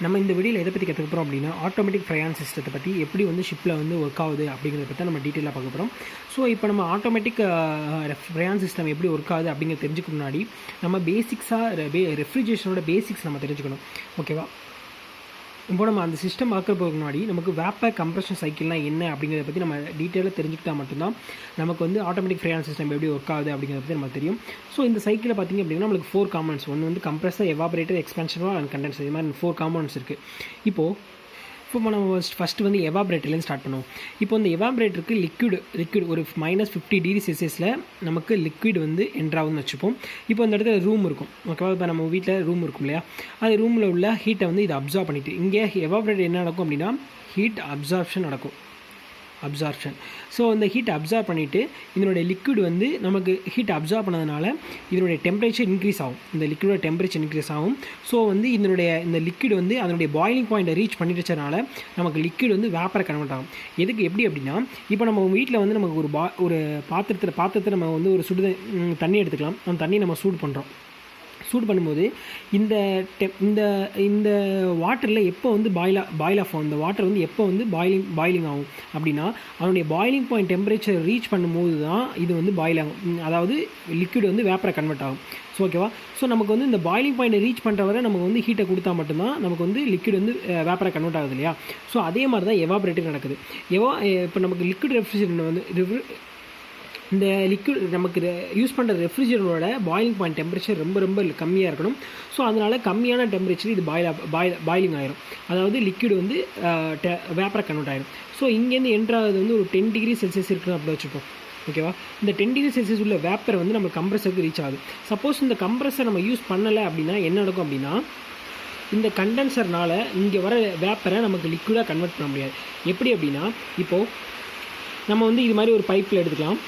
நம்ம இந்த வீடியோவில் எதை பற்றி கற்றுக்க போகிறோம் அப்படின்னா ஆட்டோமேட்டிக் ஃப்ரையான் சிஸ்டத்தை பற்றி எப்படி வந்து ஷிப்பில் வந்து ஒர்க் ஆகுது அப்படிங்கிறத பற்றி நம்ம டீட்டெயிலாக பார்க்க போகிறோம். ஸோ இப்போ நம்ம ஆட்டோமேட்டிக் ஃப்ரையான் சிஸ்டம் எப்படி ஒர்க் ஆகுது அப்படிங்கிறத தெரிஞ்சுக்க முன்னாடி நம்ம பேசிக்ஸாக ரெஃப்ரிஜரேஷனோட பேசிக்ஸ் நம்ம தெரிஞ்சுக்கணும். ஓகேவா? இப்போ நம்ம அந்த சிஸ்டம் பார்க்குறதுக்கு முன்னாடி நமக்கு வேப்பர் கம்ப்ரஷன் சைக்கிள்லாம் என்ன அப்படிங்கிறத பற்றி நம்ம டீட்டெயிலாக தெரிஞ்சுக்கிட்டால் மட்டும்தான் நமக்கு வந்து ஆட்டோமேட்டிக் ஃப்ரையான் சிஸ்டம் எப்படி ஒர்க் ஆகுது அப்படிங்கிறத பற்றி நமக்கு தெரியும். ஸோ இந்த சைக்கிளில் பார்த்திங்க அப்படின்னா நம்மளுக்கு 4 காம்பனன்ட்ஸ், ஒன்று வந்து கம்ப்ரஸர், எவாபரேட்டர், எக்ஸ்பேன்ஷனர் அண்ட் கண்டென்சர், இது மாதிரி 4 காம்பனன்ட்ஸ் இருக்குது. இப்போ நம்ம ஃபஸ்ட்டு வந்து எவாபரேட்டர்லேருந்து ஸ்டார்ட் பண்ணுவோம். இப்போ இந்த எவாபரேட்டருக்கு லிக்விட் ஒரு -50°C நமக்கு லிக்விட் வந்து என்ட்ராகுதுன்னு வச்சுப்போம். இப்போ இந்த இடத்துல ரூம் இருக்கும். ஓகேவா? இப்போ நம்ம வீட்டில் ரூம் இருக்கும் இல்லையா, அது ரூமில் உள்ள ஹீட்டை வந்து இதை அப்சார்ப் பண்ணிவிட்டு, இங்கே எவாபரேட்டர் என்ன நடக்கும் அப்படின்னா ஹீட் அப்சார்ப்ஷன் நடக்கும். ஸோ இந்த ஹீட் அப்சார்ப் பண்ணிவிட்டு இதனுடைய லிக்விட் வந்து நமக்கு ஹீட் அப்சார்ப் பண்ணதுனால இதனுடைய டெம்பரேச்சர் இன்க்ரீஸ் ஆகும். இந்த லிக்விடோட டெம்பரேச்சர் இன்க்ரீஸ் ஆகும். ஸோ வந்து இந்த லிக்விட் வந்து அதனுடைய பாயிலிங் பாயிண்ட்டை ரீச் பண்ணிடுச்சனால நமக்கு லிக்விட் வந்து வேப்பரை கன்வெர்ட் ஆகும். எப்படி அப்படின்னா, இப்போ நம்ம வீட்டில் வந்து நமக்கு ஒரு பாத்திரத்தில் நம்ம வந்து ஒரு தண்ணி எடுத்துக்கலாம். அந்த தண்ணியை நம்ம சூடு பண்ணும்போது இந்த இந்த வாட்டரில் எப்போ வந்து பாயில் ஆஃப் ஆகும், இந்த வாட்டர் வந்து எப்போ வந்து பாயிலிங் ஆகும் அப்படின்னா, அதனுடைய பாயிலிங் பாயிண்ட் டெம்பரேச்சர் ரீச் பண்ணும்போது தான் இது வந்து பாயில் ஆகும். அதாவது லிக்விட் வந்து வேப்பரை கன்வெர்ட் ஆகும். ஸோ ஓகேவா? ஸோ நமக்கு வந்து இந்த பாயிலிங் பாயிண்ட்டை ரீச் பண்ணுற வரை நமக்கு வந்து ஹீட்டை கொடுத்தா மட்டும்தான் நமக்கு வந்து லிக்விட் வந்து வேப்பரை கன்வெர்ட் ஆகுது இல்லையா? ஸோ அதே மாதிரி தான் எவாபரேட்டர் நடக்குது. இப்போ நமக்கு லிக்விட் ரெஃப்ரிஜரேட்டர் வந்து இந்த லிக்விட் நமக்கு யூஸ் பண்ணுற ரெஃப்ரிஜரேட்டரோட பாயிலிங் பாயிண்ட் டெம்பரேச்சர் ரொம்ப கம்மியாக இருக்கணும். ஸோ அதனால் கம்மியான டெம்பரேச்சர் இது பாயிலிங் ஆயிரும். அதாவது லிக்விட் வந்து வேப்பரை கன்வெர்ட் ஆயிரும். ஸோ இங்கேருந்து என்ட்ராகிறது வந்து ஒரு 10°C இருக்குன்னு அப்படி வச்சுப்போம். ஓகேவா? இந்த 10°C உள்ள வேப்பரை வந்து நம்ம கம்ப்ரஸருக்கு ரீச் ஆகுது. சப்போஸ் இந்த கம்ப்ரஸர் நம்ம யூஸ் பண்ணலை அப்படின்னா என்ன நடக்கும் அப்படின்னா, இந்த கண்டென்சர்னால் இங்கே வர வேப்பரை நமக்கு லிக்விடாக கன்வெர்ட் பண்ண முடியாது. எப்படி அப்படின்னா, இப்போது நம்ம வந்து இது மாதிரி ஒரு பைப்பில் எடுத்துக்கலாம்.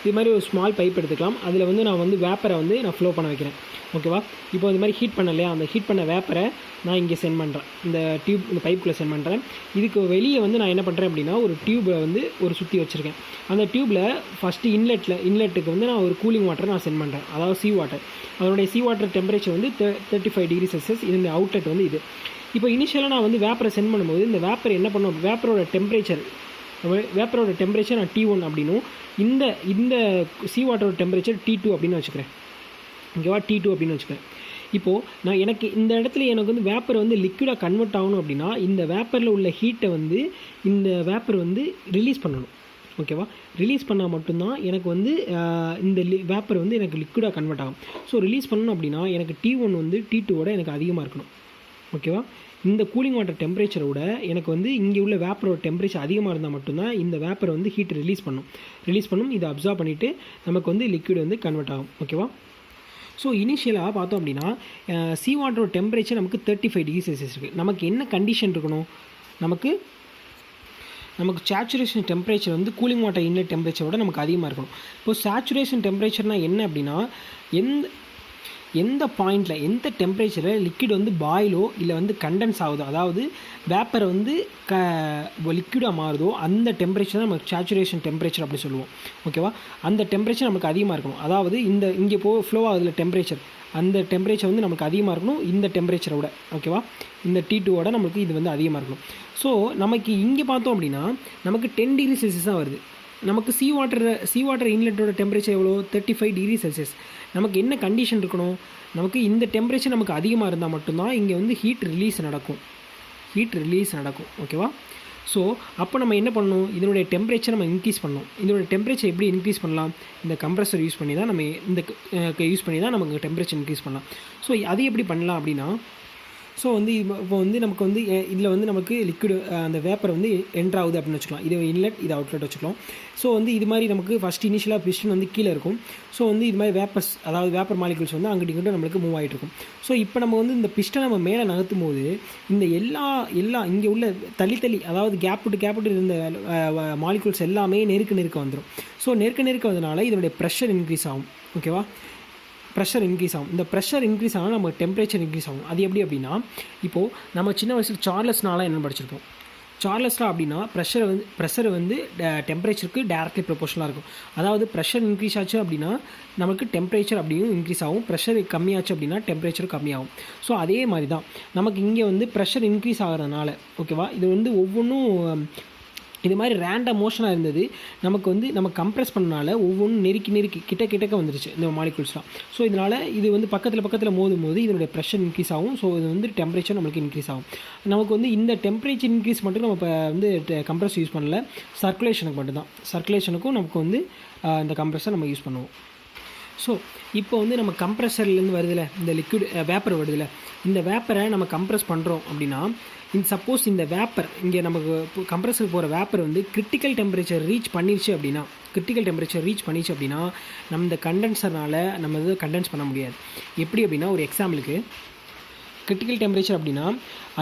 இது மாதிரி ஒரு ஸ்மால் பைப் எடுத்துக்கலாம். அதில் வந்து நான் வந்து வேப்பரை வந்து நான் ஃப்ளோ பண்ண வைக்கிறேன். ஓகேவா? இப்போ இது மாதிரி ஹீட் பண்ணலையா, அந்த ஹீட் பண்ண வேப்பரை நான் இங்கே சென்ட் பண்ணுறேன். இந்த பைப்புக்குள்ளே சென்ட் பண்ணுறேன். இதுக்கு வெளியே வந்து நான் என்ன பண்ணுறேன் அப்படின்னா, ஒரு டியூப்பை வந்து சுற்றி வச்சுருக்கேன். அந்த டியூப்பில் ஃபஸ்ட்டு இன்லெட்டுக்கு வந்து நான் ஒரு கூலிங் வாட்டரை நான் சென்ட் பண்ணுறேன். அதாவது சீ வாட்டர். அதனுடைய சீ வாட்டர் டெம்பரேச்சர் வந்து 35°C. இந்த அவுட்லெட் வந்து இது. இப்போ இனிஷியலாக நான் வந்து வேப்பரை சென்ட் பண்ணும்போது இந்த வேப்பர் என்ன பண்ணும், வேப்பரோட டெம்பரேச்சர் நான் T1 அப்படின்னும், இந்த சீ வாட்டரோட டெம்பரேச்சர் T2 அப்படின்னு வச்சுக்கிறேன். ஓகேவா? T2 அப்படின்னு வச்சுக்கிறேன். இப்போது நான் இந்த இடத்துல எனக்கு வந்து வேப்பர் வந்து லிக்விடாக கன்வெர்ட் ஆகணும் அப்படின்னா, இந்த வேப்பரில் உள்ள ஹீட்டை வந்து இந்த வேப்பர் வந்து ரிலீஸ் பண்ணணும். ஓகேவா? ரிலீஸ் பண்ணால் மட்டும்தான் எனக்கு வந்து இந்த வேப்பர் வந்து எனக்கு லிக்விடாக கன்வெர்ட் ஆகும். ஸோ ரிலீஸ் பண்ணணும் அப்படின்னா எனக்கு T1 வந்து T2 எனக்கு அதிகமாக இருக்கணும். ஓகேவா? இந்த கூலிங் வாட்டர் டெம்பரேச்சரோட எனக்கு வந்து இங்கே உள்ள வேப்பரோட டெம்பரேச்சர் அதிகமாக இருந்தால் மட்டும்தான் இந்த வேப்பரை வந்து ஹீட் ரிலீஸ் பண்ணும். இதை அப்சார்ப் பண்ணிவிட்டு நமக்கு வந்து லிக்விட் வந்து கன்வெர்ட் ஆகும். ஓகேவா? ஸோ இனிஷியலாக பார்த்தோம் அப்படின்னா சீ வாட்டரோட டெம்பரேச்சர் நமக்கு 35°C இருக்குது. நமக்கு என்ன கண்டிஷன் இருக்கணும், நமக்கு சேச்சுரேஷன் டெம்பரேச்சர் வந்து கூலிங் வாட்டர் இன்லெட் டெம்பரேச்சரோட நமக்கு அதிகமாக இருக்கணும். இப்போ சேச்சுரேஷன் டெம்பரேச்சர்னால் என்ன அப்படின்னா, எந்த பாயிண்டில் எந்த டெம்பரேச்சரில் லிக்விட் வந்து பாயிலோ இல்லை வந்து கண்டென்ஸ் ஆகுதோ, அதாவது வேப்பரை வந்து லிக்விடாக மாறுதோ, அந்த டெம்பரேச்சர் தான் நமக்கு சேச்சுரேஷன் டெம்பரேச்சர் அப்படி சொல்லுவோம். ஓகேவா? அந்த டெம்பரேச்சர் நமக்கு அதிகமாக இருக்கணும். அதாவது இங்கே ஃப்ளோ ஆகுதுல டெம்பரேச்சர், அந்த டெம்பரேச்சர் வந்து நமக்கு அதிகமாக இருக்கணும் இந்த டெம்பரேச்சரோட. ஓகேவா? இந்த T2 நமக்கு இது வந்து அதிகமாக இருக்கணும். ஸோ நமக்கு இங்கே பார்த்தோம் அப்படின்னா நமக்கு 10°C தான் வருது. நமக்கு சீ வாட்டர் இன்லெட்டோட டெம்பரேச்சர் எவ்வளோ, 35°C. நமக்கு என்ன கண்டிஷன் இருக்கணும், நமக்கு இந்த டெம்பரேச்சர் நமக்கு அதிகமாக இருந்தால் மட்டும்தான் இங்கே வந்து ஹீட் ரிலீஸ் நடக்கும். ஓகேவா? ஸோ அப்போ நம்ம என்ன பண்ணணும், இதனுடைய டெம்பரேச்சர் நம்ம இன்க்ரீஸ் பண்ணணும். இதனுடைய டெம்பரேச்சர் எப்படி இன்க்ரீஸ் பண்ணலாம், இந்த கம்ப்ரஸர் யூஸ் பண்ணி தான் நமக்கு டெம்பரேச்சர் இன்க்ரீஸ் பண்ணலாம். ஸோ அது எப்படி பண்ணலாம் அப்படின்னா, ஸோ வந்து இப்போ வந்து நமக்கு வந்து இதில் வந்து நமக்கு லிக்விட் அந்த வேப்பர் வந்து என்ட்ராகுது அப்படின்னு வச்சுக்கலாம். இது இன்லெட், இது அவுட்லெட் வச்சுக்கலாம். ஸோ வந்து இது மாதிரி நமக்கு ஃபஸ்ட் இனிஷியலாக பிஸ்டன் வந்து கீழே இருக்கும். ஸோ வந்து இது மாதிரி வேப்பர் மாலிகுல்ஸ் வந்து அங்கிட்டு நம்மளுக்கு மூவ் ஆகிட்டு இருக்கும். ஸோ இப்போ நம்ம வந்து இந்த பிஸ்டனை நம்ம மேலே நகர்த்தும் போது இந்த எல்லா இங்கே உள்ள தள்ளி அதாவது கேப் இருந்த மாலிகுல்ஸ் எல்லாமே நெருக்க வந்துடும். ஸோ நெருக்க வந்தனால இதனுடைய ப்ரெஷர் இன்க்ரீஸ் ஆகும். ஓகேவா? இந்த ப்ரெஷர் இன்க்ரீஸ் ஆனால் நம்ம டெம்பரேச்சர் இன்க்ரீஸ் ஆகும். அது எப்படி அப்படின்னா, இப்போது நம்ம சின்ன வயசில் சார்லஸ் நாளாக என்ன படிச்சிருப்போம். சார்லஸ் லா அப்படின்னா ப்ரெஷர் வந்து டெம்பரேச்சருக்கு டைரக்ட்லி ப்ரொபோஷனலாக இருக்கும். அதாவது ப்ரெஷர் இன்க்ரீஸ் ஆச்சு அப்படின்னா நமக்கு டெம்பரேச்சர் அப்படியும் இன்க்ரீஸ் ஆகும், ப்ரெஷர் கம்மியாச்சு அப்படின்னா டெம்பரேச்சர் கம்மியாகும். ஸோ அதே மாதிரி தான் நமக்கு இங்கே வந்து ப்ரெஷர் இன்க்ரீஸ் ஆகிறதுனால ஓகேவா, இது வந்து ஒவ்வொன்றும் இது மாதிரி ரேண்டம் மோஷனாக இருந்தது. நமக்கு வந்து நம்ம கம்ப்ரெஸ் பண்ணனால ஒவ்வொன்றும் நெருக்கி கிட்டக்க வந்துருச்சு இந்த மாலிகுல்ஸ்லாம். ஸோ இதனால் இது வந்து பக்கத்தில் மோதும் போது இதனுடைய ப்ரெஷர் இன்க்ரீஸ் ஆகும். ஸோ இது வந்து டெம்பரேச்சர் நம்மளுக்கு இன்க்ரீஸ் ஆகும். நமக்கு வந்து இந்த டெம்பரேச்சர் இன்க்ரீஸ் மட்டும் நம்ம இப்போ வந்து கம்ப்ரெஸ் யூஸ் பண்ணல, சர்க்குலேஷனுக்கு மட்டும்தான். சர்க்குலேஷனுக்கும் நமக்கு வந்து இந்த கம்ப்ரெஸரை நம்ம யூஸ் பண்ணுவோம். ஸோ இப்போ வந்து நம்ம கம்ப்ரெஸர்லேருந்து வருதில்ல இந்த லிக்விட் வேப்பர் வருதில்ல, இந்த வேப்பரை நம்ம கம்ப்ரெஸ் பண்ணுறோம் அப்படின்னா சப்போஸ் இந்த வேப்பர் இங்கே நமக்கு கம்ப்ரெஸருக்கு போகிற வேப்பர் வந்து கிரிட்டிக்கல் டெம்பரேச்சர் ரீச் பண்ணிடுச்சு அப்படின்னா நம்ம இந்த கண்டென்சர்னால் நம்ம இது கண்டென்ஸ் பண்ண முடியாது. எப்படி அப்படின்னா ஒரு எக்ஸாம்பிளுக்கு கிரிட்டிக்கல் டெம்பரேச்சர் அப்படின்னா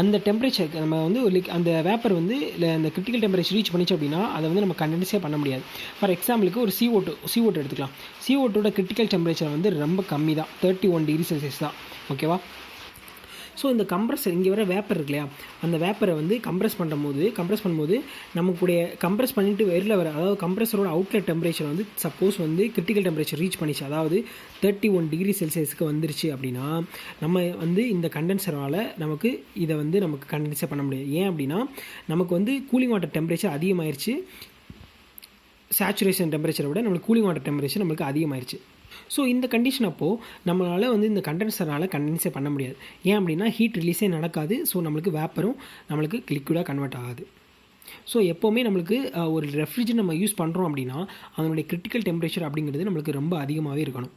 அந்த டெம்பரேச்சர் நம்ம வந்து அந்த வேப்பர் வந்து அந்த கிரிட்டிக்கல் டெம்பரேச்சர் ரீச் பண்ணிச்சு அப்படின்னா அதை வந்து நம்ம கண்டென்ஸே பண்ண முடியாது. ஃபார் எக்ஸாம்பிளுக்கு ஒரு CO2 எடுத்துக்கலாம். CO2 கிரிட்டிக்கல் டெம்பரேச்சர் வந்து ரொம்ப கம்மி தான், 31 டிகிரி செல்சியஸ் தான். ஓகேவா. ஸோ இந்த கம்ப்ரெஸர் இங்கே வர வேப்பர் இருக்கு இல்லையா, அந்த வேப்பரை வந்து கம்ப்ரெஸ் பண்ணும்போது நமக்குடைய கம்ப்ரெஸ் பண்ணிட்டு வெளில வர, அதாவது கம்ப்ரெஸரோட அவுட்லெட் டெம்பரேச்சர் வந்து சப்போஸ் வந்து கிரிட்டிக்கல் டெம்பரேச்சர் ரீச் பண்ணிச்சு, அதாவது 31 டிகிரி செல்சியஸுக்கு வந்துருச்சு அப்படின்னா நம்ம வந்து இந்த கண்டென்சரால் நமக்கு இதை வந்து நமக்கு கண்டென்ஸே பண்ண முடியாது. ஏன் அப்படின்னா நமக்கு வந்து கூலிங் வாட்டர் டெம்பரேச்சர் அதிகமாகிடுச்சு, சேச்சுரேஷன் டெம்பரேச்சரை விட நம்மளுக்கு கூலிங் வாட்டர் டெம்பரேச்சர் நம்மளுக்கு அதிகமாகிடுச்சு. ஸோ இந்த கண்டிஷன் அப்போது நம்மளால் வந்து இந்த கண்டென்சரால் கண்டென்ஸே பண்ண முடியாது. ஏன் அப்படின்னா ஹீட் ரிலீஸே நடக்காது. ஸோ நம்மளுக்கு வேப்பரும் நம்மளுக்கு லிக்விடாக கன்வெர்ட் ஆகாது. ஸோ எப்போவுமே நம்மளுக்கு ஒரு ரெஃப்ரிஜரேட்டர் நம்ம யூஸ் பண்ணுறோம் அப்படின்னா அதனுடைய கிரிட்டிக்கல் டெம்பரேச்சர் அப்படிங்கிறது நம்மளுக்கு ரொம்ப அதிகமாகவே இருக்கணும்.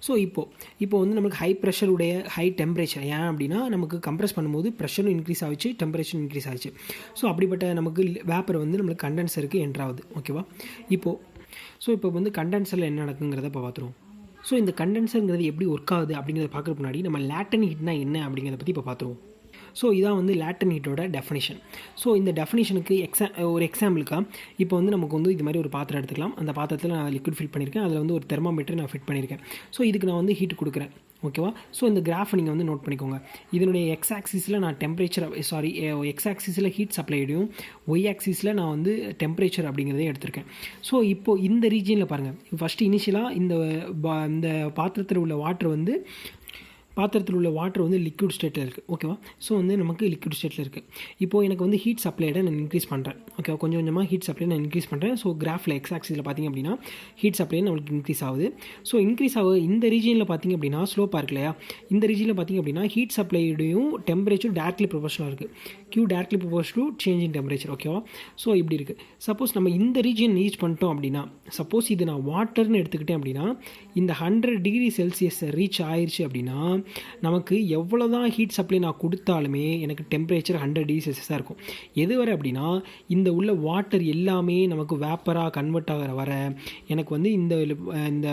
ஸோ இப்போ வந்து நமக்கு ஹை ப்ரெஷருடைய ஹை டெம்பரேச்சர், ஏன் அப்படின்னா நமக்கு கம்ப்ரெஸ் பண்ணும்போது ப்ரெஷரும் இன்க்ரீஸ் ஆகிடுச்சு, டெம்பரேச்சரும் இன்க்ரீஸ் ஆகிடுச்சு. ஸோ அப்படிப்பட்ட நமக்கு வேப்பர் வந்து நம்மளுக்கு கண்டென்சருக்கு என்ட்ராகுது. ஓகேவா. இப்போ வந்து கண்டென்சரில் என்ன நடக்குங்கிறத இப்போ பார்த்துருவோம். ஸோ இந்த கண்டென்சருங்கிறது எப்படி ஒர்க் ஆகுது அப்படிங்கிறத பார்க்குறதுக்கு முன்னாடி நம்ம லேட்டன் ஹீட்னா என்ன அப்படிங்கிறத பற்றி இப்போ பார்த்துருவோம். ஸோ இதான் வந்து லேட்டன் ஹீட்டோட டெஃபினிஷன். ஸோ இந்த டெஃபினிஷனுக்கு ஒரு எக்ஸாம்பிளுக்காக இப்போ வந்து நமக்கு வந்து இது மாதிரி ஒரு பாத்திரம் எடுத்துக்கலாம். அந்த பாத்திரத்தில் நான் லிக்விட் ஃபில் பண்ணியிருக்கேன், அதில் வந்து ஒரு தெர்மாமீட்டர் நான் ஃபிட் பண்ணியிருக்கேன். ஸோ இதுக்கு நான் வந்து ஹீட் கொடுக்குறேன். ஓகேவா. ஸோ இந்த கிராஃபை நீங்கள் வந்து நோட் பண்ணிக்கோங்க. இதனுடைய எக்ஸ் ஆக்சிஸில் நான் எக்ஸ் ஆக்சிஸில் ஹீட் சப்ளைடையும் ஒய் ஆக்சிஸில் நான் வந்து டெம்பரேச்சர் அப்படிங்கிறதையும் எடுத்திருக்கேன். ஸோ இப்போது இந்த ரீஜியனில் பாருங்கள், ஃபஸ்ட்டு இனிஷியலாக இந்த பாத்திரத்தில் உள்ள வாட்டர் வந்து லிக்விட் ஸ்டேட்டில் இருக்குது. ஓகேவா. ஸோ வந்து நமக்கு லிக்விட் ஸ்டேட்டில் இருக்குது. இப்போது எனக்கு வந்து ஹீட் சப்ளைடை நான் இன்க்ரீஸ் பண்ணுறேன். ஓகேவா. கொஞ்சம் கொஞ்சமாக ஹீட் சப்ளை நான் இன்க்ரீஸ் பண்ணுறேன். ஸோ கிராஃபில் எக்ஸ் ஆக்சிஸில் பார்த்திங்க அப்படின்னா ஹீட் சப்ளை நம்மளுக்கு இன்க்ரீஸ் ஆகுது. ஸோ இன்க்ரீஸ் ஆகுது இந்த ரீஜனில் பார்த்திங்க அப்படின்னா ஸ்லோப்பாக இருக்கு இல்லையா, இந்த ரீஜனில் பார்த்திங்க அப்படின்னா ஹீட் சப்ளைடையும் டெம்பரேச்சர் டேரக்ட்லி ப்ரொபோஷனலாக இருக்குது. Q directly proportional to change in temperature. ஓகேவா. ஸோ இப்படி இருக்குது. சப்போஸ் நம்ம இந்த ரீஜன் ரீச் பண்ணிட்டோம் அப்படின்னா, சப்போஸ் இது நான் வாட்டர்னு எடுத்துக்கிட்டேன் அப்படின்னா இந்த 100 டிகிரி செல்சியஸ் ரீச் ஆயிடுச்சு அப்படின்னா நமக்கு எவ்வளோ தான் ஹீட் சப்ளை நான் கொடுத்தாலுமே எனக்கு டெம்பரேச்சர் 100 டிகிரி செல்சியஸாக இருக்கும். எது வரை அப்படின்னா இந்த உள்ள வாட்டர் எல்லாமே நமக்கு வேப்பராக கன்வெர்ட் ஆகிற வர எனக்கு வந்து இந்த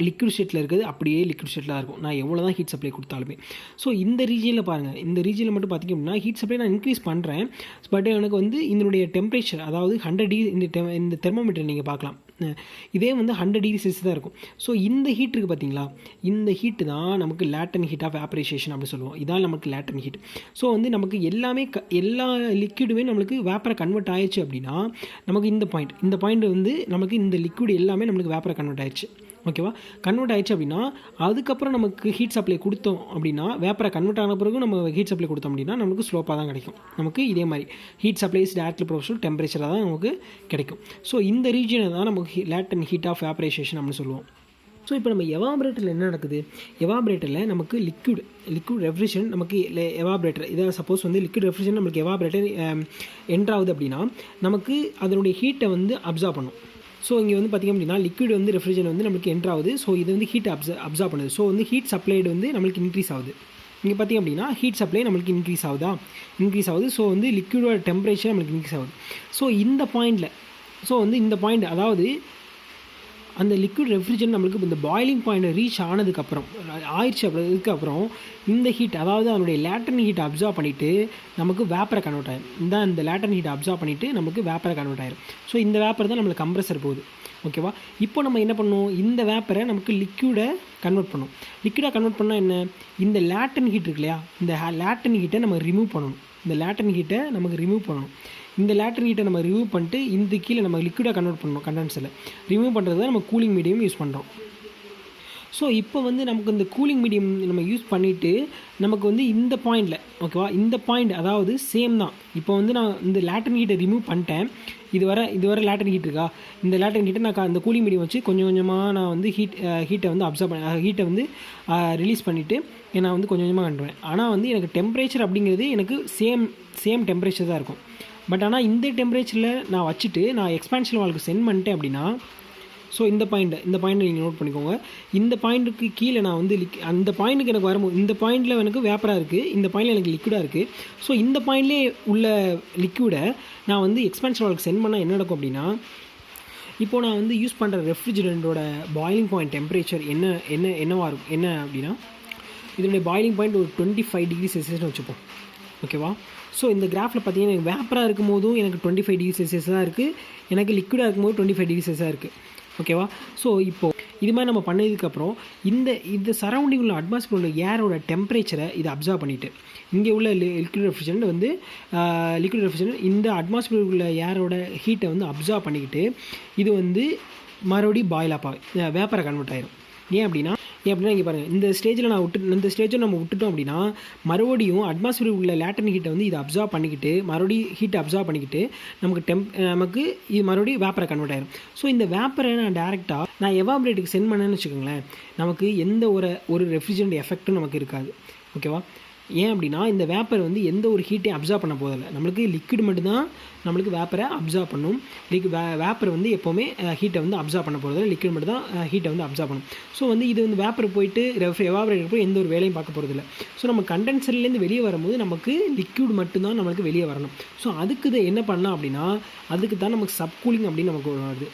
லிக்விட் ஸ்டேட்டில் இருக்குது அப்படியே லிக்விட் ஸ்டேட்டில் இருக்கும், நான் எவ்வளோ தான் ஹீட் சப்ளை கொடுத்தாலுமே. ஸோ இந்த ரீஜனில் பாருங்கள், இந்த ரீஜனில் மட்டும் பார்த்திங்க அப்படின்னா ஹீட் சப்ளை நான் இன்க்ரீஸ் பண்ணுறேன். பட் எனக்கு வந்து இதனுடைய டெம்பரேச்சர், அதாவது 100 டிகிரி, இந்த தெர்மோமீட்டர் நீங்கள் பார்க்கலாம், இதே வந்து 100 டிகிரி செல்சியஸ் தான் இருக்கும். ஸோ இந்த ஹீட் இருக்குது பார்த்தீங்களா, இந்த ஹீட்டு தான் நமக்கு லேட்டன் ஹீட் ஆஃப் வேப்பரைசேஷன் அப்படி சொல்லுவோம். இதான் நமக்கு லேட்டன் ஹீட். ஸோ வந்து நமக்கு எல்லா லிக்விடுமே நம்மளுக்கு வேப்பரை கன்வெர்ட் ஆயிடுச்சு அப்படின்னா நமக்கு இந்த பாயிண்ட் வந்து நமக்கு இந்த லிக்விட் எல்லாமே நம்மளுக்கு வேப்பரை கன்வெர்ட் ஆயிடுச்சு. ஓகேவா. கன்வெர்ட் ஆயிடுச்சு அப்படின்னா அதுக்கப்புறம் நமக்கு ஹீட் சப்ளை கொடுத்தோம் அப்படின்னா வேப்பரை கன்வெர்ட் ஆன பிறகு நம்ம ஹீட் சப்ளை கொடுத்தோம் அப்படின்னா நமக்கு ஸ்லோப்பாக தான் கிடைக்கும். நமக்கு இதே மாதிரி ஹீட் சப்ளைஸ் டேரக்ட்லி ப்ரொபோஷனல் டெம்பரேச்சராக தான் நமக்கு கிடைக்கும். ஸோ இந்த ரீஜனை தான் நமக்கு லேட்டன் ஹீட் ஆஃப் வேப்பரைசேஷன் அப்படின்னு சொல்லுவோம். ஸோ இப்போ நம்ம எவாபரேட்டரில் என்ன நடக்குது, எவாபரேட்டரில் நமக்கு லிக்விட் ரெஃப்ரிஜரேஷன் நமக்கு எவாபரேட்டர், இதை சப்போஸ் வந்து லிக்விட் ரெஃப்ரிஜரேஷன் நமக்கு எவாபரேட்டர் என்ட்ராகுது அப்படின்னா நமக்கு அதனுடைய ஹீட்டை வந்து அப்சார்ப் பண்ணும். ஸோ இங்கே வந்து பார்த்திங்க அப்படின்னா லிக்விட் வந்து ரெஃப்ரிஜரேஷன் வந்து நமக்கு என்ட்ராகுது. ஸோ இது வந்து ஹீட் அப்சார்ப் பண்ணுது. ஸோ வந்து ஹீட் சப்ளைடு வந்து நம்மளுக்கு இன்க்ரீஸ் ஆகுது. இங்கே பார்த்திங்க அப்படின்னா ஹீட் சப்ளை நம்மளுக்கு இன்க்ரீஸ் ஆகுது. ஸோ வந்து லிக்விடோட டெம்பரேச்சர் நம்மளுக்கு இன்க்ரீஸ் ஆகுது. ஸோ இந்த பாயிண்ட் அதாவது அந்த லிக்விட் ரெஃப்ரிஜரேஷன் நம்மளுக்கு இந்த பாயிலிங் பாயிண்ட் ரீச் ஆனதுக்கப்புறம் அதுக்கப்புறம் இந்த ஹீட், அதாவது அதனுடைய லேட்டன் ஹீட் அப்சார்ப் பண்ணிவிட்டு நமக்கு வேப்பரை கன்வெர்ட் ஆயிடும். இந்த லேட்டன் ஹீட் அப்சார்ப் பண்ணிவிட்டு நமக்கு வேப்பரை கன்வெர்ட் ஆயிடும். ஸோ இந்த வேப்பர் தான் நம்மளுக்கு கம்ப்ரெஸர் போகுது. ஓகேவா. இப்போ நம்ம என்ன பண்ணணும், இந்த வேப்பரை நமக்கு லிக்யூடை கன்வெர்ட் பண்ணணும். லிக்யூடாக கன்வெர்ட் பண்ணால் என்ன, இந்த லேட்டன் ஹீட் இருக்கு இல்லையா, இந்த லேட்டன் ஹீட்டை நம்ம ரிமூவ் பண்ணணும். இந்த லேட்டன் ஹீட்டை நமக்கு ரிமூவ் பண்ணணும். இந்த லேட்டன் ஹீட்டை நம்ம ரிமூவ் பண்ணிட்டு இந்த கீழே நம்ம லிக்யூடாக கன்வெர்ட் பண்ணணும். கண்டென்சரில் ரிமூவ் பண்ணுறது தான் நம்ம கூலிங் மீடியம் யூஸ் பண்ணுறோம். ஸோ இப்போ வந்து நமக்கு இந்த கூலிங் மீடியம் நம்ம யூஸ் பண்ணிவிட்டு நமக்கு வந்து இந்த பாயிண்டில் ஓகேவா, இந்த பாயிண்ட் அதாவது சேம் தான். இப்போ வந்து நான் இந்த லேட்டன் ஹீட்டை ரிமூவ் பண்ணிட்டேன். இது வர லேட்டன் ஹீட் இருக்கா, இந்த லேட்டன் ஹீட்டை நான் அந்த கூலிங் மீடியம் வச்சு கொஞ்சம் கொஞ்சமாக நான் வந்து ஹீட்டை வந்து அப்சர்வ் ஹீட்டை வந்து ரிலீஸ் பண்ணிவிட்டு நான் வந்து கொஞ்சம் கொஞ்சமாக கண்டுவேன். ஆனால் வந்து எனக்கு டெம்பரேச்சர் அப்படிங்கிறது எனக்கு சேம் டெம்பரேச்சர் தான் இருக்கும். பட் ஆனால் இந்த டெம்பரேச்சரில் நான் வச்சுட்டு நான் எக்ஸ்பான்ஷன் வால்வுக்கு சென்ட் பண்ணிட்டேன் அப்படின்னா, ஸோ இந்த பாயிண்ட்டை நீங்கள் நோட் பண்ணிக்கோங்க. இந்த பாயிண்ட்டுக்கு கீழே நான் வந்து அந்த பாயிண்ட்டுக்கு எனக்கு வரும்போது இந்த பாயிண்டில் எனக்கு வேப்பராக இருக்குது, இந்த பாயிண்டில் எனக்கு லிக்விடாக இருக்குது. ஸோ இந்த பாயிண்ட்லேயே உள்ள லிக்விடை நான் வந்து எக்ஸ்பான்ஷன் வால்வுக்கு சென்ட் பண்ணால் என்ன நடக்கும் அப்படின்னா, இப்போது நான் வந்து யூஸ் பண்ணுற ரெஃப்ரிஜரண்ட்டோட பாயிலிங் பாயிண்ட் டெம்பரேச்சர் என்னவாக இருக்கும் என்ன அப்படின்னா, இதனுடைய பாயிலிங் பாயிண்ட் ஒரு 25 டிகிரி செல்சியஸ்னு வச்சுப்போம். ஓகேவா. ஸோ இந்த கிராஃபில் பார்த்தீங்கன்னா எனக்கு வேப்பராக இருக்கும் போதும் எனக்கு 25 டிகிரி செல்சியஸ் தான் இருக்குது, எனக்கு லிக்விடாக இருக்கும்போது 25 டிகிரி செல்சியஸாக இருக்குது. ஓகேவா. ஸோ இப்போது இது மாதிரி நம்ம பண்ணதுக்கப்புறம் இந்த சரௌண்டிங் உள்ள அட்மாஸ்பியர் உள்ள ஏரோட டெம்பரேச்சரை இதை அப்சர்வ் பண்ணிவிட்டு, இங்கே உள்ள லிக்விட் ரெஃப்ரிஜரண்ட் வந்து லிக்விட் ரெஃப்ரிஜரண்ட் இந்த அட்மாஸ்பியர் உள்ள ஏரோட ஹீட்டை வந்து அப்சர்வ் பண்ணிக்கிட்டு இது வந்து மறுபடியும் பாயில் அப் வேப்பரை கன்வெர்ட் ஆயிரும். ஏன் அப்படின்னா இங்கே பாருங்கள், இந்த ஸ்டேஜில் நம்ம விட்டுட்டோம் அப்படின்னா மறுபடியும் அட்மாஸ்பியர் உள்ள லேட்டன் ஹீட்டை வந்து இதை அப்சர்வ் பண்ணிக்கிட்டு மறுபடியும் ஹீட்டை அப்சர்வ் பண்ணிக்கிட்டு நமக்கு இது மறுபடியும் வேப்பரை கன்வெர்ட் ஆயிரும். ஸோ இந்த வேப்பரை நான் டேரெக்டாக எவாபரேட்டுக்கு சென்ட் பண்ணேன்னு வச்சுக்கோங்களேன், நமக்கு எந்த ஒரு ரெஃப்ரிஜரண்ட் எஃபெக்ட்டும் நமக்கு இருக்காது. ஓகேவா. ஏன் அப்படின்னா இந்த வேப்பர் வந்து எந்த ஒரு ஹீட்டையும் அப்சர்வ் பண்ண போதில்லை, நம்மளுக்கு லிக்விட் மட்டும்தான் நம்மளுக்கு வேப்பரை அப்சர்வ் பண்ணும். வேப்பர் வந்து எப்போவுமே ஹீட்டை வந்து அப்சர்வ் பண்ண போகிறதில்ல, லிக்விட் மட்டும் தான் ஹீட்டை வந்து அப்சர்வ் பண்ணும். ஸோ வந்து இது வந்து வேப்பர் போயிட்டு எவாபரேட்டர் போய் எந்த ஒரு வேலையும் பார்க்க போகிறதில்ல. ஸோ நம்ம கண்டென்சர்லேருந்து வெளியே வரும்போது நமக்கு லிக்விட் மட்டும்தான் நம்மளுக்கு வெளியே வரணும். ஸோ அதுக்கு என்ன பண்ணலாம் அப்படின்னா, அதுக்கு தான் நமக்கு சப்கூலிங் அப்படின்னு நமக்கு வருது.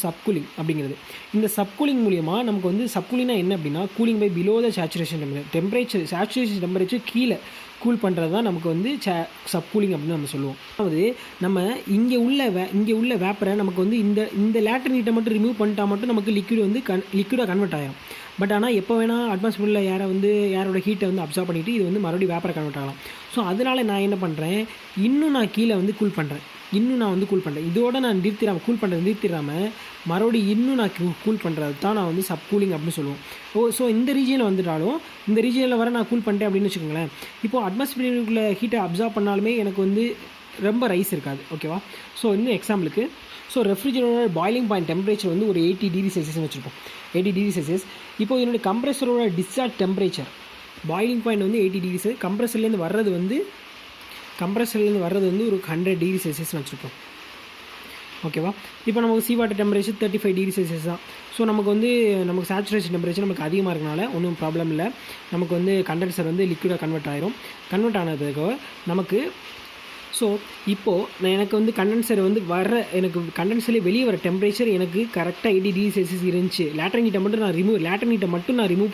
சப்கூலிங் அப்படிங்கிறது, இந்த சப்கூலிங் மூலியமாக நமக்கு வந்து சப்கூலிங்னா என்ன அப்படின்னா, cooling by below the saturation temperature saturation temperature கீழே கூல் பண்ணுறது தான் நமக்கு வந்து சப்கூலிங் அப்படின்னு நம்ம சொல்லுவோம். அதாவது நம்ம இங்கே உள்ள வேப்பரை நமக்கு வந்து இந்த லேட்டன் ஹீட்டை மட்டும் ரிமூவ் பண்ணிட்டா மட்டும் நமக்கு லிக்விட் வந்து லிக்விடாக கன்வெர்ட் ஆகிடும். பட் ஆனால் எப்போ வேணால் அட்மாஸ்பியரில் ஏரோட ஹீட்டை வந்து அப்சர்வ் பண்ணிவிட்டு இது வந்து மறுபடியும் வேப்பரை கன்வெர்ட் ஆகலாம். ஸோ அதனால் நான் என்ன பண்ணுறேன், இன்னும் நான் கீழே வந்து கூல் பண்ணுறேன். இதோட நான் கூல் பண்ணுறது நிறுத்திடாமல் மறுபடியும் இன்னும் நான் கூல் பண்ணுறது தான் நான் வந்து சப் கூலிங் அப்படின்னு சொல்லுவோம். ஸோ இந்த ரீஜியனில் வந்துட்டாலும் இந்த ரீஜியனில் வர நான் கூல் பண்ணிட்டேன் அப்படின்னு வச்சுக்கோங்களேன், இப்போது அட்மாஸ்பியருக்குள்ள ஹீட்டை அப்சர்வ் பண்ணாலுமே எனக்கு வந்து ரொம்ப ரைஸ் இருக்காது. ஓகேவா. ஸோ இன்னும் எக்ஸாம்பிளுக்கு, ஸோ ரெஃப்ரிஜரேட்டரோட பாயிலிங் பாயிண்ட் டெம்பரேச்சர் வந்து ஒரு 80 டிகிரி செல்சியஸ்னு வச்சுருப்போம். 80 டிகிரி செல்சியஸ். இப்போது என்னுடைய கம்ப்ரெசரோட டிஸ்சார்ஜ் டெம்பரேச்சர் பாயிலிங் பாயிண்ட் வந்து 80 டிகிரி செல்சியஸ், கம்ப்ரெசர்லேருந்து வர்றது வந்து ஒரு 100 டிகிரி செல்சியஸ்னு வச்சுருப்போம். ஓகேவா. இப்போ நமக்கு sea water temperature 35 degree Celsius தான். ஸோ நமக்கு சேச்சுரேஷன் டெம்பரேச்சர் நமக்கு அதிகமாக இருக்கனால ஒன்றும் ப்ராப்ளம் இல்லை. நமக்கு வந்து கண்டென்சர் வந்து லிக்விடாக கன்வெர்ட் ஆயிரும். கன்வெர்ட் ஆனதுக்கு நமக்கு ஸோ இப்போது எனக்கு வந்து எனக்கு கண்டென்சர்லேயே வெளியே வர டெம்பரேச்சர் எனக்கு கரெக்டாக 80 டிகிரி செல்சியஸ் இருந்துச்சு. லேட்டன் ஹீட்டை மட்டும் நான் ரிமூவ்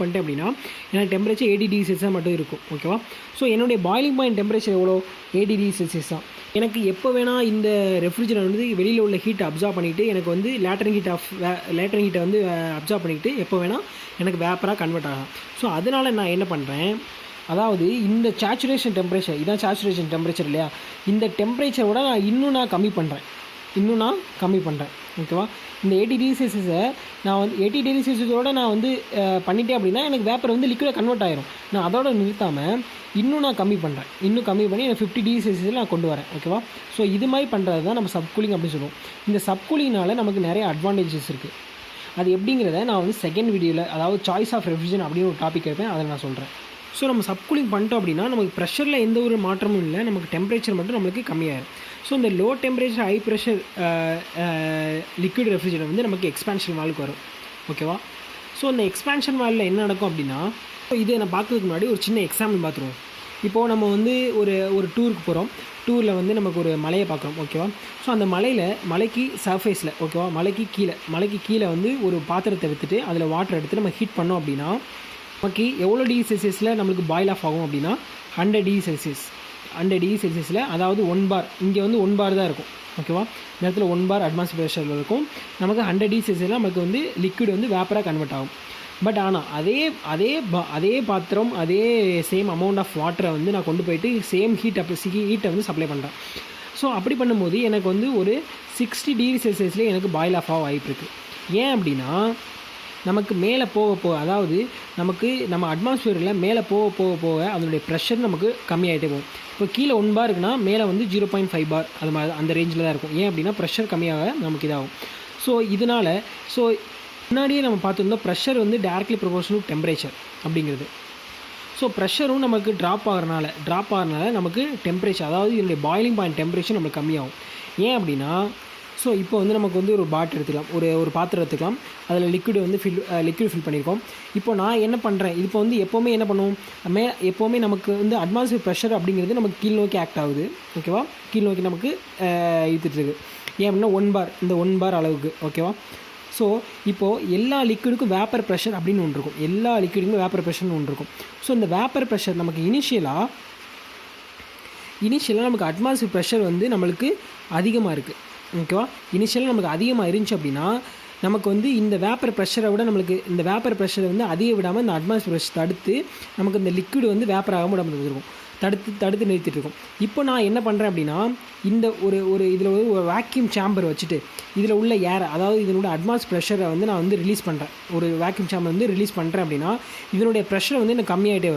பண்ணிட்டேன் அப்படின்னா எனக்கு டெம்பரேச்சர் 80 டிகிரி செல்சியஸ் மட்டும் இருக்கும். ஓகேவா. ஸோ என்னுடைய பாயிலிங் பாயிண்ட் டெம்பரேச்சர் எவ்வளோ, 80 டிகிரி செல்சியஸ் தான். எனக்கு எப்போ வேணால் இந்த ரெஃப்ரிஜரேட்டர் வந்து வெளியில் உள்ள ஹீட்டை அப்சர்வ் பண்ணிவிட்டு எனக்கு வந்து லேட்டன் ஹீட்டை வந்து அப்சர்வ் பண்ணிக்கிட்டு எப்போ வேணால் எனக்கு வேப்பராக கன்வெர்ட் ஆகலாம். ஸோ அதனால் நான் என்ன பண்ணுறேன், அதாவது இந்த சேச்சுரேஷன் டெம்பரேச்சர் இதான் சேச்சுரேஷன் டெம்பரேச்சர் இல்லையா, இந்த டெம்பரேச்சரோட நான் இன்னும் கம்மி பண்ணுறேன். ஓகேவா. இந்த 80 டிகிரி செல்சியஸை நான் வந்து 80 டிகிரி செல்சியஸோடு நான் வந்து பண்ணிட்டேன் அப்படின்னா எனக்கு வேப்பர் வந்து லிக்விடாக கன்வெர்ட் ஆயிரும். நான் அதோட நிறுத்தாமல் இன்னும் கம்மி பண்ணி எனக்கு 50 டிகிரி செல்சியஸில் நான் கொண்டு வரேன். ஓகேவா. ஸோ இது மாதிரி பண்ணுறது தான் நம்ம சப்கூலிங் அப்படின்னு சொல்லுவோம். இந்த சப்கூலிங்னால நமக்கு நிறைய அட்வான்டேஜஸ் இருக்குது. அது எப்படிங்கிறத நான் வந்து செகண்ட் வீடியோவில், அதாவது சாய்ஸ் ஆஃப் ரெஃப்ரிஜரேஷன் அப்படின்னு ஒரு டாபிக் இருப்பேன், அதை நான் சொல்கிறேன். ஸோ நம்ம சப்கூலிங் பண்ணிட்டோம் அப்படின்னா நமக்கு ப்ரெஷரில் எந்த ஒரு மாற்றமும் இல்லை, நமக்கு டெம்பரேச்சர் மட்டும் நம்மளுக்கு கம்மியாயிடும். ஸோ இந்த low temperature high pressure liquid refrigerator வந்து நமக்கு எக்ஸ்பான்ஷன் வால்வுக்கு வரும். ஓகேவா. ஸோ இந்த எக்ஸ்பான்ஷன் வால்வில் என்ன நடக்கும் அப்படின்னா, இதை நான் பார்க்கறதுக்கு முன்னாடி ஒரு சின்ன எக்ஸாம்பிள் பார்த்துருவோம். இப்போது நம்ம வந்து ஒரு டூருக்கு போகிறோம். டூரில் வந்து நமக்கு ஒரு மலையை பார்க்குறோம். ஓகேவா. ஸோ அந்த மலைக்கு சர்ஃபேஸில், ஓகேவா, மலைக்கு கீழே வந்து ஒரு பாத்திரத்தை எடுத்துகிட்டு அதில் வாட்டர் எடுத்து நம்ம ஹீட் பண்ணோம் அப்படின்னா நமக்கு எவ்வளோ டிகிரி செல்சியஸில் நம்மளுக்கு பாயில் ஆஃப் ஆகும் அப்படின்னா 100 டிகிரி செல்சியஸ். 100 டிகிரி செல்சியஸில், அதாவது 1 பார், இங்கே வந்து 1 பார் தான் இருக்கும். ஓகேவா, இந்த இடத்துல 1 பார் அட்மாஸ்பியர் ப்ரெஷரில் இருக்கும். நமக்கு 100 டிகிரி செல்சியஸில் நமக்கு வந்து லிக்விட் வந்து வேப்பராக கன்வெர்ட் ஆகும். பட் ஆனால் அதே பாத்திரம், அதே சேம் அமௌண்ட் ஆஃப் வாட்டரை வந்து நான் கொண்டு போயிட்டு சேம் ஹீட்டை வந்து சப்ளை பண்ணுறேன். ஸோ அப்படி பண்ணும்போது எனக்கு வந்து ஒரு 60 டிகிரி செல்சியஸில் எனக்கு பாயில் ஆஃப் வாய்ப்பு இருக்குது. ஏன் அப்படின்னா நமக்கு மேலே போக அதாவது நம்ம அட்மாஸ்பியரில் மேலே போக அதனுடைய ப்ரெஷர் நமக்கு கம்மியாகிட்டே போகும். இப்போ கீழே 1 பார் இருக்குன்னா மேலே வந்து 0.5 பார் அது மாதிரி அந்த ரேஞ்சில் தான் இருக்கும். ஏன் அப்படின்னா ப்ரெஷர் கம்மியாக நமக்கு இதாகும். ஸோ இதனால் முன்னாடியே நம்ம பார்த்துருந்தோம் ப்ரெஷர் வந்து டைரக்ட்லி ப்ரொபோர்ஷனல் டு டெம்பரேச்சர் அப்படிங்கிறது. ஸோ ப்ரெஷரும் நமக்கு ட்ராப் ஆகிறனால நமக்கு டெம்பரேச்சர், அதாவது இதனுடைய பாயிலிங் பாயிண்ட் டெம்பரேச்சர் நமக்கு கம்மியாகும். ஏன் அப்படின்னா ஸோ இப்போ வந்து நமக்கு வந்து ஒரு பாட்டில் எடுத்துக்கலாம், ஒரு பாத்திரம் எடுத்துக்கலாம், அதில் லிக்விட் ஃபில் பண்ணியிருக்கோம். இப்போ நான் என்ன பண்ணுறேன், இப்போ வந்து எப்போவுமே என்ன பண்ணுவோம், எப்போவுமே நமக்கு வந்து அட்மாஸ்பியர் ப்ரெஷர் அப்படிங்கிறது நமக்கு கீழ் நோக்கி ஆக்ட் ஆகுது. ஓகேவா, கீழ் நோக்கி நமக்கு இழுத்துட்டுருக்கு. ஏன் அப்படின்னா 1 பார், இந்த 1 பார் அளவுக்கு. ஓகேவா, ஸோ இப்போது எல்லா லிக்விடுக்கும் வேப்பர் ப்ரெஷர் அப்படின்னு ஒன்று இருக்கும். எல்லா லிக்விடுக்கும் வேப்பர் ப்ரெஷர்னு ஒன்று இருக்கும். ஸோ இந்த வேப்பர் ப்ரெஷர் நமக்கு இனிஷியலாக நமக்கு அட்மாஸ்பியர் ப்ரெஷர் வந்து நம்மளுக்கு அதிகமாக இருக்குது. ஓகேவா, இனிஷியலாக நமக்கு அதிகமாக இருந்துச்சு அப்படின்னா நமக்கு வந்து இந்த வேப்பர் ப்ரெஷரை விட நம்மளுக்கு இந்த வேப்பர் ப்ரெஷரை வந்து அதிக விடாமல் இந்த அட்மாஸ்பியர் ப்ரெஷர் தடுத்து நமக்கு இந்த லிக்விட் வந்து வேப்பர் ஆகாமல் விடாமல் இருக்கும், தடுத்து நிறுத்திட்டு இருக்கும். இப்போ நான் என்ன பண்ணுறேன் அப்படின்னா இந்த இதில் ஒரு வேக்யூம் சேம்பர் வச்சுட்டு இதில் உள்ள ஏரை, அதாவது இதனோட அட்மாஸ்பியர் ப்ரெஷரை வந்து நான் வந்து ரிலீஸ் பண்ணுறேன். ஒரு வேக்யூம் சேம்பர் வந்து ரிலீஸ் பண்ணுறேன் அப்படின்னா இதனுடைய ப்ரெஷர் வந்து எனக்கு கம்மியாகிட்டே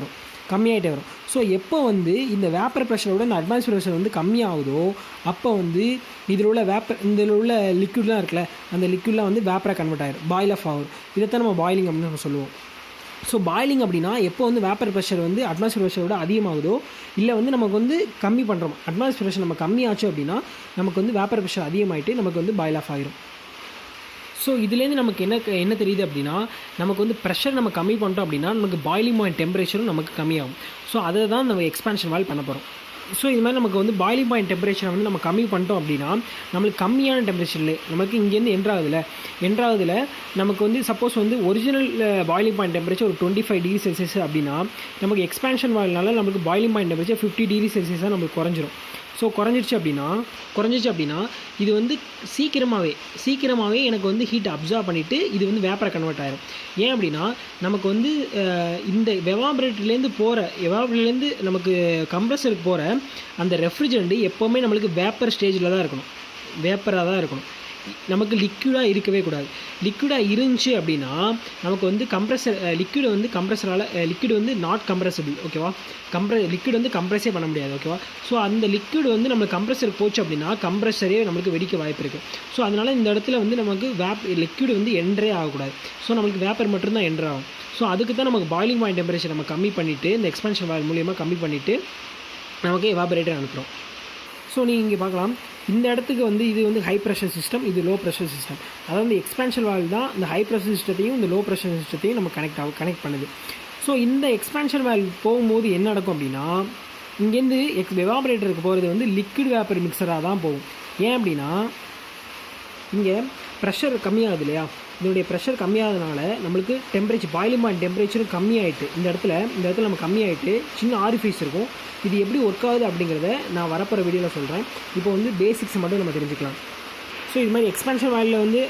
வரும். ஸோ எப்போ வந்து இந்த வேப்பர் ப்ரெஷரோட இந்த அட்மாஸ்பியர் ப்ரெஷர் வந்து கம்மியாகுதோ அப்போ வந்து இதில் உள்ள லிக்விட்லாம் இருக்குல்ல, அந்த லிக்விட்லாம் வந்து வேப்பராக கன்வெர்ட் ஆகிடும், பாயில் ஆஃப் ஆகும். இதைத்தான் நம்ம பாயிலிங் அப்படின்னு நம்ம சொல்லுவோம். ஸோ பாயிலிங் அப்படின்னா எப்போ வந்து வேப்பர் ப்ரெஷர் வந்து அட்மாஸ்பியர் ப்ரெஷரோட அதிகமாகுதோ, இல்லை வந்து நமக்கு வந்து கம்மி பண்ணுறோம், அட்மாஸ்பியர் ப்ரெஷர் நம்ம கம்மியாச்சு அப்படின்னா நமக்கு வந்து வேப்பர் ப்ரெஷர் அதிகமாகிட்டு நமக்கு வந்து பாயில் ஆஃப் ஆகிடும். ஸோ இதுலேருந்து நமக்கு என்ன தெரியுது அப்படின்னா நமக்கு வந்து ப்ரெஷர் நம்ம கம்மி பண்ணிட்டோம் அப்படின்னா நமக்கு பாயிலிங் பாயிண்ட் டெம்பரேச்சரும் நமக்கு கம்மியாகும். ஸோ அதை தான் நம்ம எக்ஸ்பான்ஷன் வால்வ் பண்ண போகிறோம். ஸோ இது மாதிரி நமக்கு வந்து பாயிலிங் பாயிண்ட் டெம்பரேச்சரை வந்து நம்ம கம்மி பண்ணிட்டோம் அப்படின்னா நம்மளுக்கு கம்மியான டெம்பரேச்சரில் நமக்கு இங்கேருந்து என்ட்ராகுதில் நமக்கு வந்து சப்போஸ் வந்து ஒரிஜினல் பாயிலிங் பாயிண்ட் டெம்பரேச்சர் ஒரு 25 டிகிரி செல்சியஸ் அப்படின்னா நமக்கு எக்ஸ்பான்ஷன் வால்வ்னால நமக்கு பாயிலிங் பாயிண்ட் டெம்பரேச்சர் 50 டிகிரி செல்சியஸாக நமக்கு குறைஞ்சிரும். ஸோ குறைஞ்சிருச்சு அப்படின்னா இது வந்து சீக்கிரமாகவே எனக்கு வந்து ஹீட் அப்சர்வ் பண்ணிவிட்டு இது வந்து வேப்பரை கன்வெர்ட் ஆகிடும். ஏன் அப்படின்னா நமக்கு வந்து இந்த எவாபரேட்டர்லேருந்து நமக்கு கம்ப்ரஸருக்கு போகிற அந்த ரெஃப்ரிஜரண்ட் எப்போவுமே நம்மளுக்கு வேப்பர் ஸ்டேஜில் தான் இருக்கணும், வேப்பராக தான் இருக்கணும். நமக்கு லிக்விடாக இருக்கவே கூடாது. லிக்விடாக இருந்துச்சு அப்படின்னா நமக்கு வந்து லிக்விட் வந்து நாட் கம்ப்ரஸபிள். ஓகேவா, லிக்விட் வந்து கம்ப்ரஸே பண்ண முடியாது. ஓகேவா, ஸோ அந்த லிக்விட் வந்து நம்ம கம்ப்ரஸர் போச்சு அப்படின்னா கம்ப்ரஸரே நம்மளுக்கு வெடிக்க வாய்ப்பு இருக்குது. ஸோ அதனால் இந்த இடத்துல வந்து நமக்கு லிக்விட் வந்து என்ட்ரே ஆகக்கூடாது. ஸோ நம்மளுக்கு வேப்பர் மட்டும்தான் என்ட்ரு ஆகும். ஸோ அதுக்கு தான் நமக்கு பாயிலிங் பாயிண்ட் டெம்பரேச்சர் நம்ம கம்மி பண்ணிவிட்டு இந்த எக்ஸ்பான்ஷன் வால்வ் மூலியமாக கம்மி பண்ணிவிட்டு நமக்கு எவாபரேட்டர் அனுப்புகிறோம். ஸோ நீங்கள் இங்கே பார்க்கலாம், இந்த இடத்துக்கு வந்து இது வந்து ஹை ப்ரெஷர் சிஸ்டம், இது லோ ப்ரெஷர் சிஸ்டம். அதாவது இந்த எக்ஸ்பான்ஷன் வால்வ் தான் இந்த ஹை ப்ரெஷர் சிஸ்டத்தையும் இந்த லோ ப்ரெஷர் சிஸ்டத்தையும் நம்ம கனெக்ட் பண்ணுது. ஸோ இந்த எக்ஸ்பான்ஷன் வால்வ் போகும்போது என்ன நடக்கும் அப்படின்னா இங்கேருந்து எவாபரேட்டருக்கு போகிறது வந்து லிக்விட் வேப்பர் மிக்சராக தான் போகும். ஏன் அப்படின்னா இங்கே ப்ரெஷர் கம்மியாகுது இல்லையா, இதனுடைய ப்ரெஷர் கம்மியாகிறதுனால நம்மளுக்கு டெம்பரேச்சர் பாயிலிங் பாயிண்ட் டெம்பரேச்சரும் கம்மியாயிட்டு இந்த இடத்துல நம்ம கம்மியாயிட்டு சின்ன ஆரிஃபைஸ் இருக்கும். இது எப்படி ஒர்க் ஆகுது அப்படிங்கிறத நான் வரப்போகிற வீடியோவில் சொல்கிறேன். இப்போ வந்து பேசிக்ஸ் மட்டும் நம்ம தெரிஞ்சுக்கலாம். ஸோ இது மாதிரி எக்ஸ்பான்ஷன் வால்வில் வந்து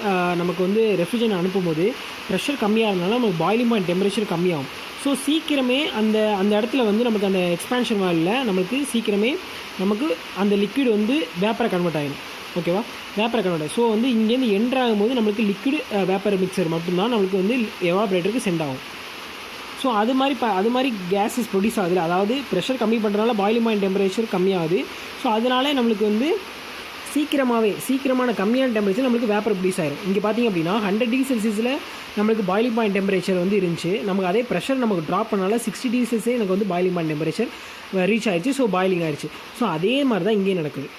நமக்கு வந்து ரெஃப்ரிஜரேஷன் அனுப்பும்போது ப்ரெஷர் கம்மியாகிறதுனால நமக்கு பாயிலிங் பாயிண்ட் டெம்பரேச்சர் கம்மியாகும். ஸோ சீக்கிரமே அந்த இடத்துல வந்து நமக்கு அந்த எக்ஸ்பான்ஷன் வால்வில் நமக்கு அந்த லிக்விட் வந்து வேப்பரை கன்வெர்ட் ஆகிடும். ஓகேவா, வேப்பரை கன்வெர்ட் ஆகும். ஸோ வந்து இங்கேருந்து என்ட்ராகும் போது நம்மளுக்கு லிக்விட் வேப்பர் மிக்சர் மட்டும்தான் நம்மளுக்கு வந்து எவாபரேட்டருக்கு சென்ட் ஆகும். ஸோ அது மாதிரி கேஸஸ் ப்ரொடியூஸ் ஆகுது. அதாவது ப்ரெஷர் கம்மி பண்ணுறதுனால பாயிலிங் பாயிண்ட் டெம்பரேச்சர் கம்மியாகுது. ஸோ அதனாலே நம்மளுக்கு வந்து சீக்கிரமான கம்மியான டெம்பரேச்சர் நம்மளுக்கு வேப்பர் ப்ரொடியூஸ் ஆகிடும். இங்கே பார்த்திங்க அப்படின்னா 100 டிகிரி செல்சியஸில் நம்மளுக்கு பாயிலிங் பாயிண்ட் டெம்பரேச்சர் வந்து இருந்துச்சு. நமக்கு அதே ப்ரெஷர் நமக்கு ட்ராப் பண்ணால 60 டிகிரி செல்சியஸே எனக்கு வந்து பாயிலிங் பாயிண்ட் டெம்பரேச்சர் ரீச் ஆகிடுச்சு. ஸோ பாயிலிங் ஆகிடுச்சு. ஸோ அதே மாதிரி தான் இங்கேயும் நடக்குது.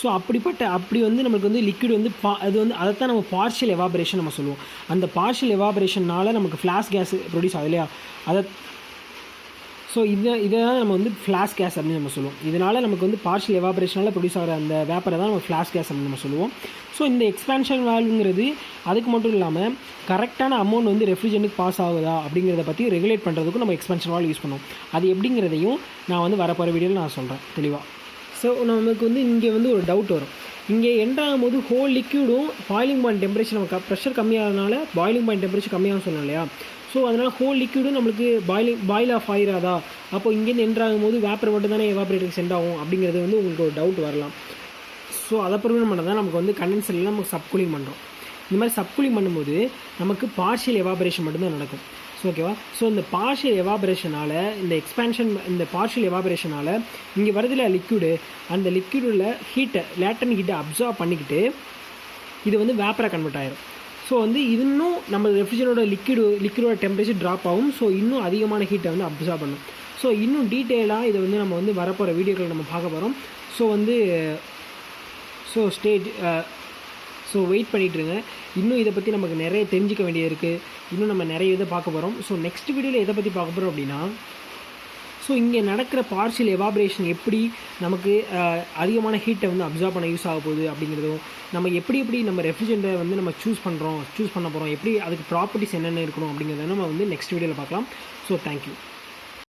ஸோ அப்படி வந்து நம்மளுக்கு வந்து லிக்விட் வந்து அது வந்து அதைத்தான் நம்ம பார்ஷியல் எவாபரேஷன் நம்ம சொல்லுவோம். அந்த பார்ஷியல் எவாபரேஷனால் நமக்கு ஃப்ளாஷ் கேஸ் ப்ரொடியூஸ் ஆகுது இல்லையா, ஸோ இதை தான் நம்ம வந்து ஃப்ளாஷ் கேஸ் அப்படின்னு நம்ம சொல்லுவோம். இதனால் நமக்கு வந்து பார்ஷியல் எவாபரேஷனால் ப்ரொடியூஸ் ஆகிற அந்த வேப்பரை தான் நம்ம ஃப்ளாஷ் கேஸ் அப்படின்னு நம்ம சொல்லுவோம். ஸோ இந்த எக்ஸ்பான்ஷன் வால்வுங்கிறது அதுக்கு மட்டும் இல்லாமல் கரெக்டான அமௌண்ட் வந்து ரெஃப்ரிஜரண்ட்டுக்கு பாஸ் ஆகுதா அப்படிங்கிறத பற்றி ரெகுலேட் பண்ணுறதுக்கும் நம்ம எக்ஸ்பான்ஷன் வால்வ் யூஸ் பண்ணுவோம். அது எப்படிங்கிறதையும் நான் வந்து வரப்போகிற வீடியோவில் நான் சொல்கிறேன் தெளிவாக. ஸோ நமக்கு வந்து இங்கே வந்து ஒரு டவுட் வரும். இங்கே என்ட்ராகும் போது ஹோல் லிக்யூடும் பாயிலிங் பாயிண்ட் டெம்பரேச்சர் நமக்கு ப்ரெஷர் கம்மியாகிறதுனால பாயிலிங் பாயிண்ட் டெம்பரேச்சர் கம்மியாகும் சொன்னோம் இல்லையா. ஸோ அதனால் ஹோல் லிக்யூடும் நம்மளுக்கு பாயில் ஆஃப் ஆகிராதா, அப்போ இங்கேருந்து என்ட்ராகும் போது வேப்பர் மட்டும் தானே எவாபரேட்டருக்கு சென்ட் ஆகும் அப்படிங்கிறது வந்து உங்களுக்கு ஒரு டவுட் வரலாம். ஸோ அதை ப்ரிவென்ட் பண்ண தான் நமக்கு வந்து கண்டென்சரில் நமக்கு சப்கூலிங் பண்ணுறோம். இந்த மாதிரி சப்கூலிங் பண்ணும்போது நமக்கு பார்ஷியல் எவாபரேஷன் மட்டும்தான் நடக்கும். ஸோ ஓகேவா. ஸோ இந்த பார்ஷியல் எவாபரேஷனால் இந்த பார்ஷியல் எவாபரேஷனால் இங்கே வரதில்ல லிக்யூடு, அந்த லிக்யூடில் லேட்டன் ஹீட்டை அப்சார்ப் பண்ணிக்கிட்டு இது வந்து வேப்பராக கன்வெர்ட் ஆகிடும். ஸோ வந்து இன்னும் நம்ம ரெஃப்ரிஜரேட்டரோட லிக்யூடோட டெம்பரேச்சர் ட்ராப் ஆகும். ஸோ இன்னும் அதிகமான ஹீட்டை வந்து அப்சார்ப் பண்ணும். ஸோ இன்னும் டீட்டெயிலாக இதை வந்து நம்ம வந்து வரப்போகிற வீடியோக்கள் நம்ம பார்க்க போகிறோம். ஸோ வந்து ஸோ வெயிட் பண்ணிகிட்ருங்க. இன்னும் இதை பற்றி நமக்கு நிறைய தெரிஞ்சிக்க வேண்டியது இருக்குது. இன்னும் நம்ம நிறைய இதை பார்க்க போகிறோம். ஸோ நெக்ஸ்ட் வீடியோவில் எதை பற்றி பார்க்க போகிறோம் அப்படின்னா, ஸோ இங்கே நடக்கிற பார்ஷியல் எவாபரேஷன் எப்படி நமக்கு அதிகமான ஹீட்டை வந்து அப்சார்ப் பண்ண யூஸ் ஆக போகுது அப்படிங்கிறதும், நம்ம எப்படி நம்ம ரெஃப்ரிஜரேட்டரை வந்து நம்ம சூஸ் பண்ண போகிறோம், எப்படி அதுக்கு ப்ராப்பர்ட்டிஸ் என்னென்ன இருக்கணும் அப்படிங்கிறத நம்ம வந்து நெக்ஸ்ட் வீடியோவில் பார்க்கலாம். So thank you.